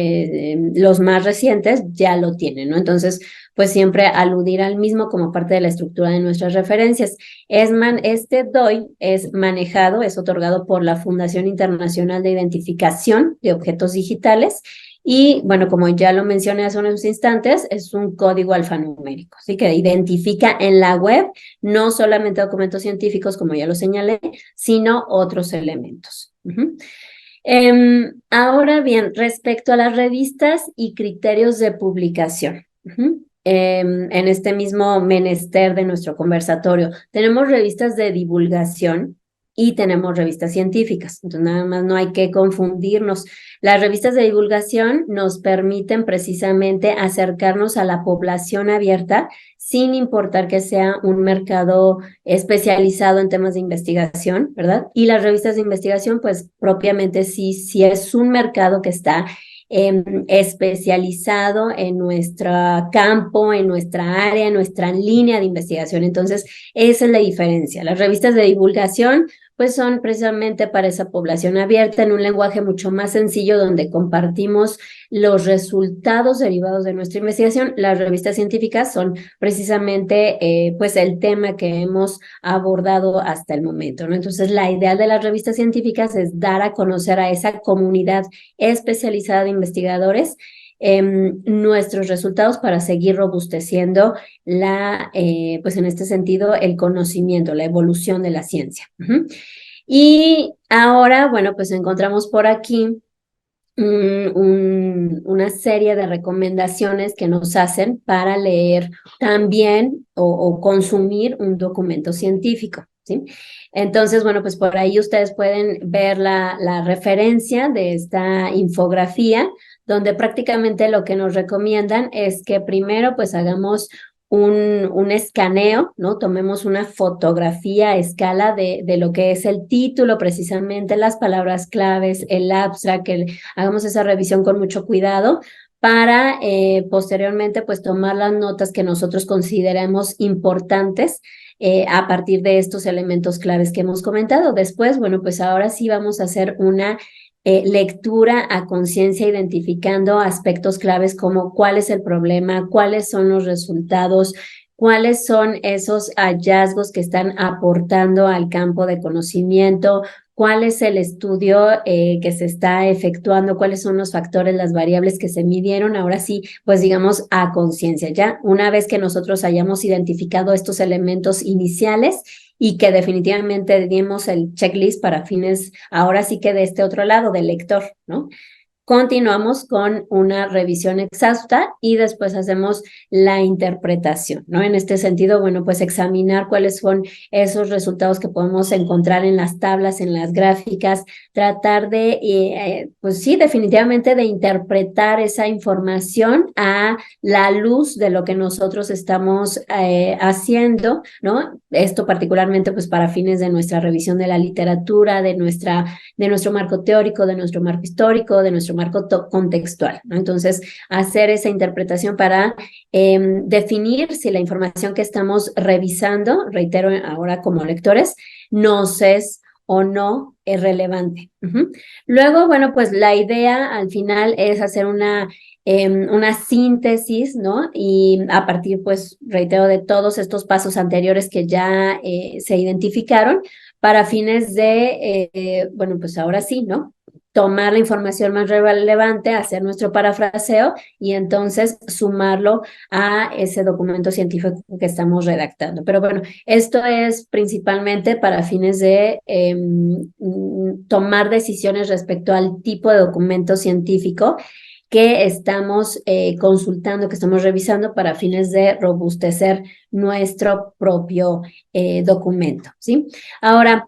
Speaker 2: los más recientes ya lo tienen, ¿no? Entonces, pues siempre aludir al mismo como parte de la estructura de nuestras referencias. Este DOI es manejado, es otorgado por la Fundación Internacional de Identificación de Objetos Digitales y, bueno, como ya lo mencioné hace unos instantes, es un código alfanumérico, así que identifica en la web no solamente documentos científicos, como ya lo señalé, sino otros elementos. Ahora bien, respecto a las revistas y criterios de publicación. En este mismo menester de nuestro conversatorio, tenemos revistas de divulgación y tenemos revistas científicas. Entonces, nada más no hay que confundirnos. Las revistas de divulgación nos permiten precisamente acercarnos a la población abierta sin importar que sea un mercado especializado en temas de investigación, ¿verdad? Y las revistas de investigación, pues propiamente sí es un mercado que está especializado en nuestro campo, en nuestra área, en nuestra línea de investigación. Entonces, esa es la diferencia. Las revistas de divulgación pues son precisamente para esa población abierta en un lenguaje mucho más sencillo donde compartimos los resultados derivados de nuestra investigación. Las revistas científicas son precisamente pues el tema que hemos abordado hasta el momento, ¿no? Entonces, la idea de las revistas científicas es dar a conocer a esa comunidad especializada de investigadores nuestros resultados para seguir robusteciendo pues en este sentido, el conocimiento, la evolución de la ciencia. Y ahora, bueno, pues encontramos por aquí una serie de recomendaciones que nos hacen para leer también o consumir un documento científico, ¿sí? Entonces, bueno, pues por ahí ustedes pueden ver la referencia de esta infografía, donde prácticamente lo que nos recomiendan es que primero pues hagamos un escaneo, ¿no? Tomemos una fotografía a escala de lo que es el título, precisamente las palabras claves, el abstract, hagamos esa revisión con mucho cuidado para posteriormente pues tomar las notas que nosotros consideremos importantes a partir de estos elementos claves que hemos comentado. Después, bueno, pues ahora sí vamos a hacer una lectura a conciencia, identificando aspectos claves como cuál es el problema, cuáles son los resultados, cuáles son esos hallazgos que están aportando al campo de conocimiento, cuál es el estudio que se está efectuando, cuáles son los factores, las variables que se midieron, ahora sí, pues digamos a conciencia. Ya una vez que nosotros hayamos identificado estos elementos iniciales, y que definitivamente dimos el checklist para fines, ahora sí que de este otro lado, del lector, ¿no? Continuamos con una revisión exhausta y después hacemos la interpretación, ¿no? En este sentido, bueno, pues examinar cuáles son esos resultados que podemos encontrar en las tablas, en las gráficas, tratar de, pues sí, definitivamente de interpretar esa información a la luz de lo que nosotros estamos haciendo, ¿no? Esto particularmente, pues para fines de nuestra revisión de la literatura, de nuestro marco teórico, de nuestro marco histórico, de nuestro marco contextual, ¿no? Entonces, hacer esa interpretación para definir si la información que estamos revisando, reitero ahora como lectores, nos es o no es relevante. Luego, bueno, pues la idea al final es hacer una síntesis, ¿no? Y a partir, pues, reitero, de todos estos pasos anteriores que ya se identificaron, para fines de, bueno, pues ahora sí, ¿no? Tomar la información más relevante, hacer nuestro parafraseo y entonces sumarlo a ese documento científico que estamos redactando. Pero bueno, esto es principalmente para fines de tomar decisiones respecto al tipo de documento científico que estamos consultando, que estamos revisando para fines de robustecer nuestro propio documento, ¿sí? Ahora,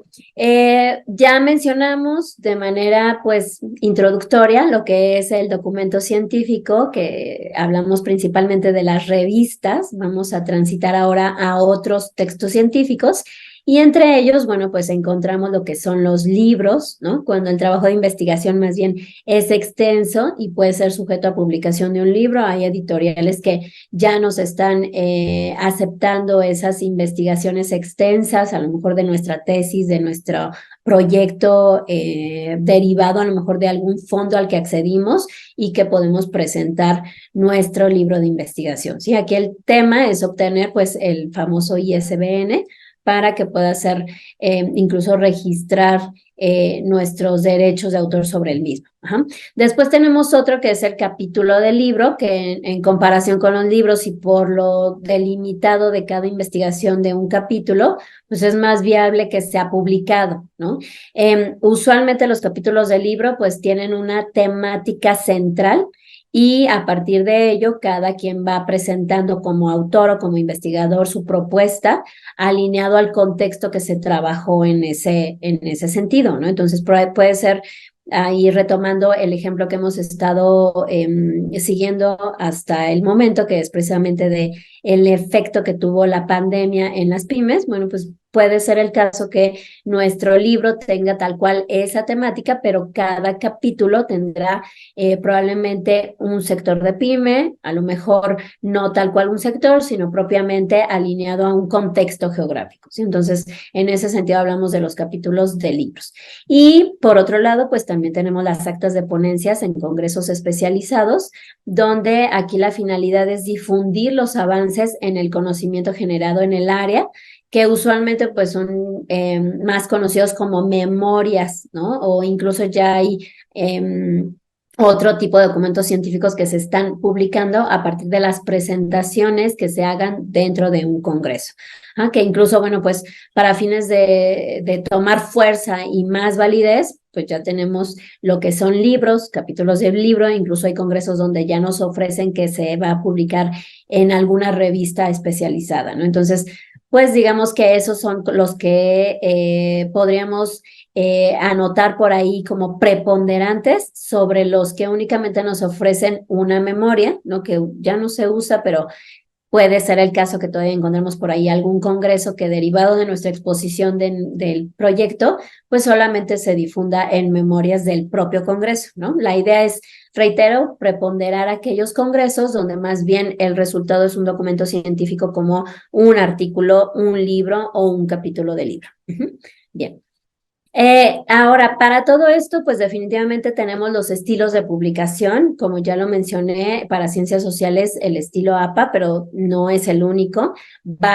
Speaker 2: ya mencionamos de manera, pues, introductoria lo que es el documento científico, que hablamos principalmente de las revistas. Vamos a transitar ahora a otros textos científicos. Y entre ellos, bueno, pues encontramos lo que son los libros, ¿no? Cuando el trabajo de investigación más bien es extenso y puede ser sujeto a publicación de un libro. Hay editoriales que ya nos están aceptando esas investigaciones extensas, a lo mejor de nuestra tesis, de nuestro proyecto derivado a lo mejor de algún fondo al que accedimos y que podemos presentar nuestro libro de investigación. ¿Sí? Aquí el tema es obtener pues el famoso ISBN, para que pueda ser incluso registrar nuestros derechos de autor sobre el mismo. Ajá. Después tenemos otro que es el capítulo del libro, que en comparación con los libros y por lo delimitado de cada investigación de un capítulo, pues es más viable que sea publicado, ¿no? Usualmente los capítulos del libro pues tienen una temática central, y a partir de ello, cada quien va presentando como autor o como investigador su propuesta alineado al contexto que se trabajó en ese sentido, ¿no? Entonces puede ser, ahí retomando el ejemplo que hemos estado siguiendo hasta el momento, que es precisamente de el efecto que tuvo la pandemia en las pymes. Bueno, pues puede ser el caso que nuestro libro tenga tal cual esa temática, pero cada capítulo tendrá probablemente un sector de pyme, a lo mejor no tal cual un sector, sino propiamente alineado a un contexto geográfico, ¿sí? Entonces, en ese sentido hablamos de los capítulos de libros. Y por otro lado, pues también tenemos las actas de ponencias en congresos especializados, donde aquí la finalidad es difundir los avances en el conocimiento generado en el área, que usualmente pues son más conocidos como memorias, ¿no? O incluso ya hay otro tipo de documentos científicos que se están publicando a partir de las presentaciones que se hagan dentro de un congreso. Que incluso, bueno, pues para fines de tomar fuerza y más validez, pues ya tenemos lo que son libros, capítulos del libro, incluso hay congresos donde ya nos ofrecen que se va a publicar en alguna revista especializada, ¿no? Entonces, pues digamos que esos son los que podríamos anotar por ahí como preponderantes sobre los que únicamente nos ofrecen una memoria, ¿no? Que ya no se usa, pero Puede ser el caso que todavía encontremos por ahí algún congreso que derivado de nuestra exposición del proyecto, pues solamente se difunda en memorias del propio congreso, ¿no? La idea es, reitero, preponderar aquellos congresos donde más bien el resultado es un documento científico como un artículo, un libro o un capítulo de libro. Bien. Ahora, para todo esto, pues definitivamente tenemos los estilos de publicación, como ya lo mencioné, para ciencias sociales el estilo APA, pero no es el único.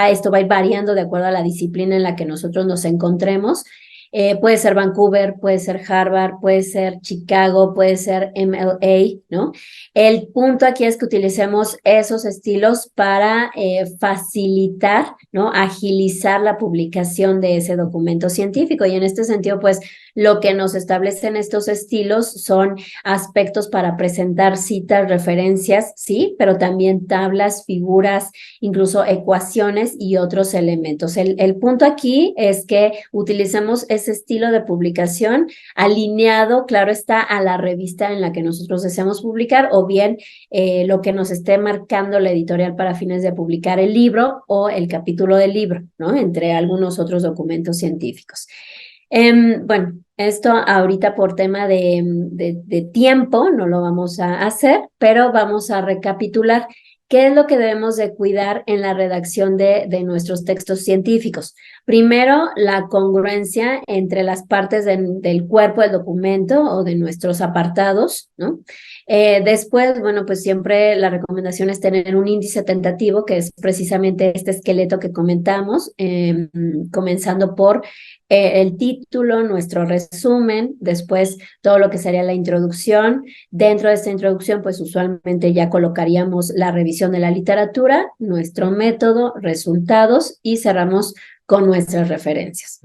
Speaker 2: Esto va a ir variando de acuerdo a la disciplina en la que nosotros nos encontremos. Puede ser Vancouver, puede ser Harvard, puede ser Chicago, puede ser MLA, ¿no? El punto aquí es que utilicemos esos estilos para facilitar, ¿no? Agilizar la publicación de ese documento científico. Y en este sentido, pues, lo que nos establecen estos estilos son aspectos para presentar citas, referencias, sí, pero también tablas, figuras, incluso ecuaciones y otros elementos. El punto aquí es que utilicemos ese estilo de publicación alineado, claro está, a la revista en la que nosotros deseamos publicar o bien lo que nos esté marcando la editorial para fines de publicar el libro o el capítulo del libro, ¿no? Entre algunos otros documentos científicos. Bueno, esto ahorita por tema de tiempo no lo vamos a hacer, pero vamos a recapitular qué es lo que debemos de cuidar en la redacción de nuestros textos científicos. Primero, la congruencia entre las partes del cuerpo del documento o de nuestros apartados, ¿no? Después, bueno, pues siempre la recomendación es tener un índice tentativo, que es precisamente este esqueleto que comentamos, comenzando por el título, nuestro resumen, después todo lo que sería la introducción. Dentro de esta introducción, pues usualmente ya colocaríamos la revisión de la literatura, nuestro método, resultados y cerramos con nuestras referencias.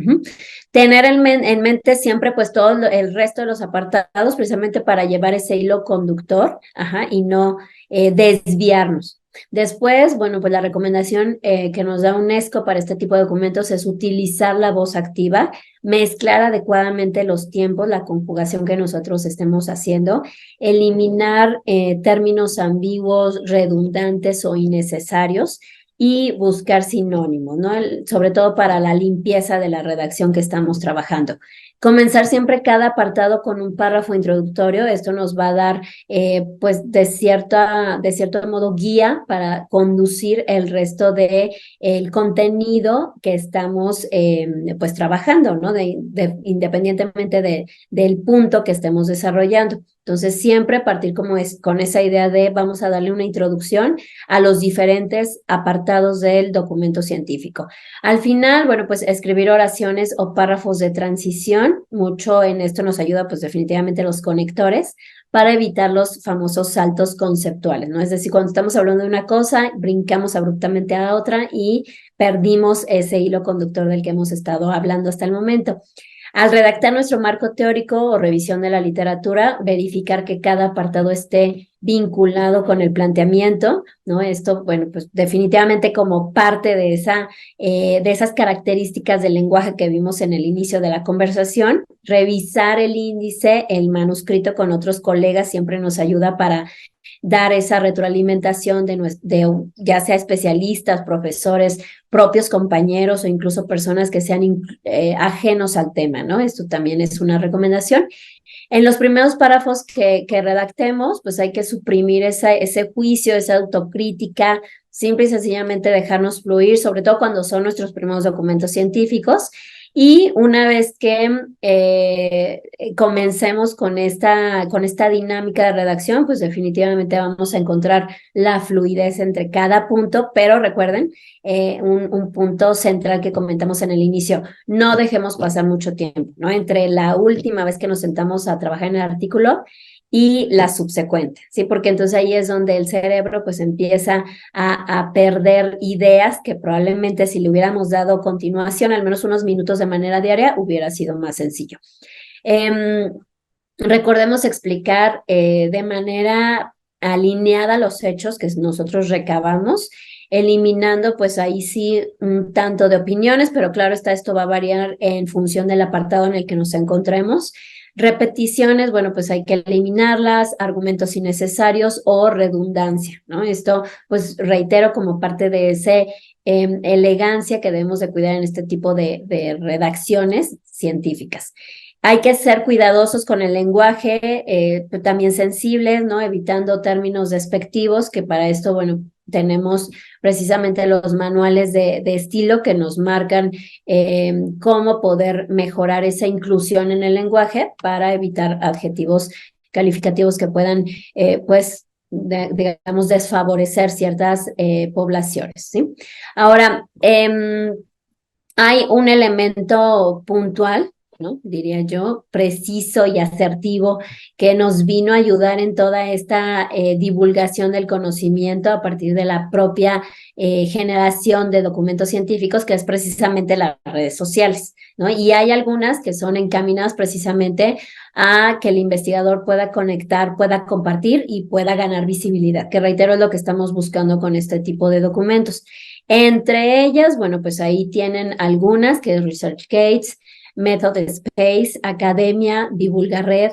Speaker 2: Tener en mente siempre pues todo el resto de los apartados precisamente para llevar ese hilo conductor y no desviarnos. Después, bueno, pues la recomendación que nos da UNESCO para este tipo de documentos es utilizar la voz activa, mezclar adecuadamente los tiempos, la conjugación que nosotros estemos haciendo, eliminar términos ambiguos, redundantes o innecesarios y buscar sinónimos, ¿no? Sobre todo para la limpieza de la redacción que estamos trabajando. Comenzar siempre cada apartado con un párrafo introductorio. Esto nos va a dar, pues, de cierto modo, guía para conducir el resto del contenido que estamos, pues, trabajando, ¿no? Independientemente del punto que estemos desarrollando. Entonces, siempre partir con esa idea de vamos a darle una introducción a los diferentes apartados del documento científico. Al final, bueno, pues escribir oraciones o párrafos de transición, mucho en esto nos ayuda pues definitivamente los conectores para evitar los famosos saltos conceptuales, ¿no? Es decir, cuando estamos hablando de una cosa, brincamos abruptamente a otra y perdimos ese hilo conductor del que hemos estado hablando hasta el momento. Al redactar nuestro marco teórico o revisión de la literatura, verificar que cada apartado esté vinculado con el planteamiento, ¿no? Esto, bueno, pues definitivamente como parte de esas características del lenguaje que vimos en el inicio de la conversación, revisar el índice, el manuscrito con otros colegas siempre nos ayuda para dar esa retroalimentación de ya sea especialistas, profesores, propios compañeros o incluso personas que sean ajenos al tema, ¿no? Esto también es una recomendación. En los primeros párrafos que redactemos, pues hay que suprimir ese juicio, esa autocrítica, simple y sencillamente dejarnos fluir, sobre todo cuando son nuestros primeros documentos científicos. Y una vez que comencemos con esta dinámica de redacción, pues definitivamente vamos a encontrar la fluidez entre cada punto, pero recuerden, un punto central que comentamos en el inicio, no dejemos pasar mucho tiempo, ¿no? Entre la última vez que nos sentamos a trabajar en el artículo y la subsecuente, ¿sí? Porque entonces ahí es donde el cerebro pues empieza a perder ideas que probablemente si le hubiéramos dado continuación, al menos unos minutos de manera diaria, hubiera sido más sencillo. Recordemos explicar de manera alineada los hechos que nosotros recabamos, eliminando pues ahí sí un tanto de opiniones, pero claro está, esto va a variar en función del apartado en el que nos encontremos. Repeticiones, bueno, pues hay que eliminarlas, argumentos innecesarios o redundancia, ¿no? Esto, pues reitero, como parte de ese elegancia que debemos de cuidar en este tipo de redacciones científicas. Hay que ser cuidadosos con el lenguaje, también sensibles, ¿no? Evitando términos despectivos, que para esto, bueno, tenemos precisamente los manuales de estilo que nos marcan cómo poder mejorar esa inclusión en el lenguaje para evitar adjetivos calificativos que puedan, pues, digamos, desfavorecer ciertas poblaciones, ¿sí? Ahora, hay un elemento puntual, ¿no? Diría yo, preciso y asertivo, que nos vino a ayudar en toda esta divulgación del conocimiento a partir de la propia generación de documentos científicos, que es precisamente las redes sociales, ¿no? Y hay algunas que son encaminadas precisamente a que el investigador pueda conectar, pueda compartir y pueda ganar visibilidad, que reitero es lo que estamos buscando con este tipo de documentos. Entre ellas, bueno, pues ahí tienen algunas, que es ResearchGates, Method Space, Academia, Divulga Red,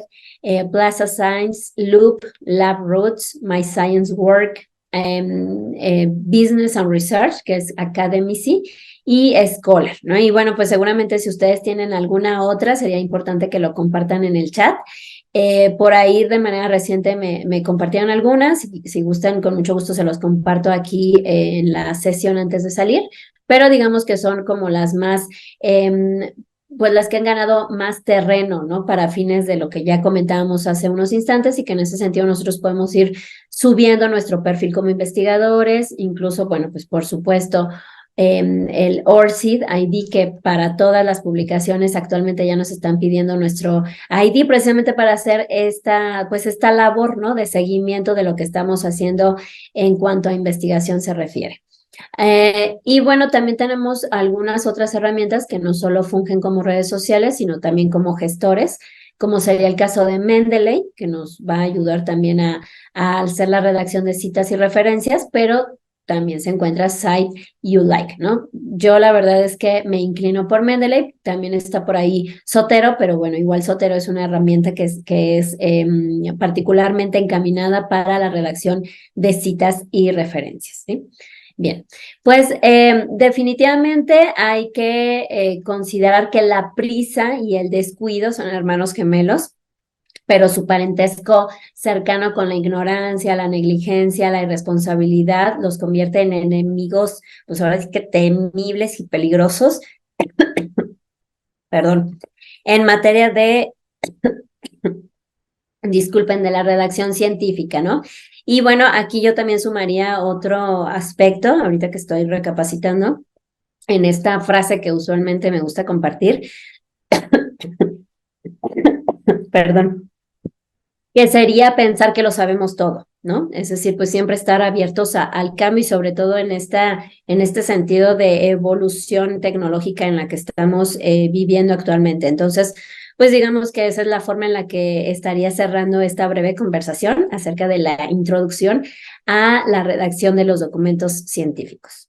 Speaker 2: Plaza Science, Loop, LabRoots, My Science Work, Business and Research, que es Academicy, y Scholar, ¿no? Y bueno, pues seguramente si ustedes tienen alguna otra, sería importante que lo compartan en el chat. Por ahí de manera reciente me compartieron algunas, si gustan, con mucho gusto se los comparto aquí en la sesión antes de salir, pero digamos que son como las más, pues las que han ganado más terreno, ¿no? Para fines de lo que ya comentábamos hace unos instantes y que en ese sentido nosotros podemos ir subiendo nuestro perfil como investigadores, incluso, bueno, pues por supuesto, el ORCID ID, que para todas las publicaciones actualmente ya nos están pidiendo nuestro ID precisamente para hacer pues esta labor, ¿no? De seguimiento de lo que estamos haciendo en cuanto a investigación se refiere. Y bueno, también tenemos algunas otras herramientas que no solo fungen como redes sociales, sino también como gestores, como sería el caso de Mendeley, que nos va a ayudar también a hacer la redacción de citas y referencias, pero también se encuentra Cite You Like, ¿no? Yo la verdad es que me inclino por Mendeley, también está por ahí Zotero, pero bueno, igual Zotero es una herramienta que es particularmente encaminada para la redacción de citas y referencias, ¿sí? Bien, pues definitivamente hay que considerar que la prisa y el descuido son hermanos gemelos, pero su parentesco cercano con la ignorancia, la negligencia, la irresponsabilidad los convierte en enemigos, pues ahora sí que temibles y peligrosos, perdón, en materia de, disculpen, de la redacción científica, ¿no? Y bueno, aquí yo también sumaría otro aspecto, ahorita que estoy recapacitando, en esta frase que usualmente me gusta compartir, perdón, que sería pensar que lo sabemos todo, ¿no? Es decir, pues siempre estar abiertos al cambio y sobre todo en este sentido de evolución tecnológica en la que estamos viviendo actualmente. Entonces, pues digamos que esa es la forma en la que estaría cerrando esta breve conversación acerca de la introducción a la redacción de los documentos científicos.